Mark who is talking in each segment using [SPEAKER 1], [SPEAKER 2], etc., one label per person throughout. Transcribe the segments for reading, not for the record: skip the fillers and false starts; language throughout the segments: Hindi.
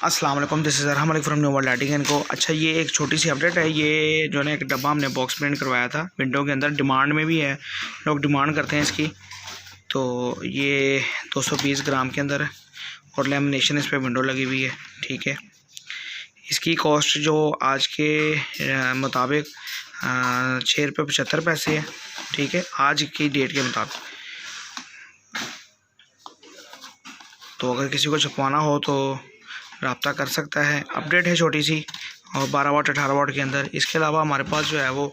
[SPEAKER 1] अस्सलाम वालेकुम, this is Arham Malik from new world lighting and co. अच्छा, ये एक छोटी सी अपडेट है। ये जो है ना एक डब्बा हमने बॉक्स प्रिंट करवाया था विंडो के अंदर, डिमांड में भी है, लोग डिमांड करते हैं इसकी। तो ये 220 ग्राम के अंदर है और लेमिनेशन इस पर विंडो लगी हुई है। ठीक है, इसकी कॉस्ट जो आज के मुताबिक 6 रुपये 75 पैसे है। ठीक है, आज की डेट के मुताबिक। तो अगर किसी को छपवाना हो तो रब्ता कर सकता है। अपडेट है छोटी सी, और 12 वाट 18 वाट के अंदर। इसके अलावा हमारे पास जो है वो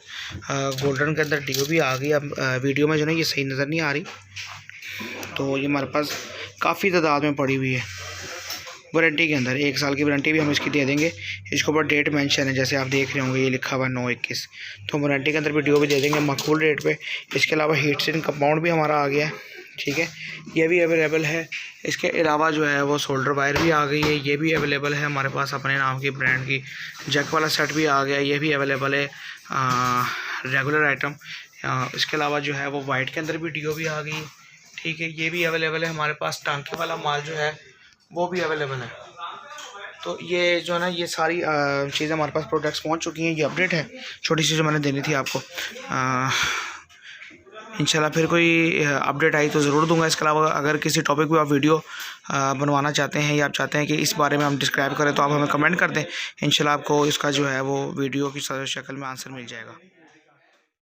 [SPEAKER 1] गोल्डन के अंदर DOB आ गई। अब वीडियो में जो है ये सही नज़र नहीं आ रही, तो ये हमारे पास काफ़ी तादाद में पड़ी हुई है। वारंटी के अंदर 1 साल की वारंटी भी हम इसकी दे देंगे। इसके ऊपर डेट मेंशन है, जैसे आप देख रहे होंगे ये लिखा हुआ है 9/21। तो हम वारंटी के अंदर भी DOB दे देंगे माकूल रेट पे। इसके अलावा हीट सिंक कंपाउंड भी हमारा आ गया है। ठीक है, ये भी अवेलेबल है। इसके अलावा जो है वो सोल्डर वायर भी आ गई है, ये भी अवेलेबल है हमारे पास। अपने नाम की ब्रांड की जैक वाला सेट भी आ गया, ये भी अवेलेबल है, रेगुलर आइटम। इसके अलावा जो है वो वाइट के अंदर भी DOB आ गई। ठीक है, ये भी अवेलेबल है हमारे पास। टांके वाला माल जो है वो भी अवेलेबल है। तो ये जो है ना ये सारी चीज़ें हमारे पास प्रोडक्ट्स पहुंच चुकी हैं। ये अपडेट है छोटी सी जो मैंने देनी थी आपको। इंशाल्लाह फिर कोई अपडेट आई तो ज़रूर दूंगा। इसके अलावा अगर किसी टॉपिक पे आप वीडियो बनवाना चाहते हैं या आप चाहते हैं कि इस बारे में हम डिस्क्राइब करें, तो आप हमें कमेंट कर दें। इंशाल्लाह आपको इसका जो है वो वीडियो की शक्ल में आंसर मिल जाएगा।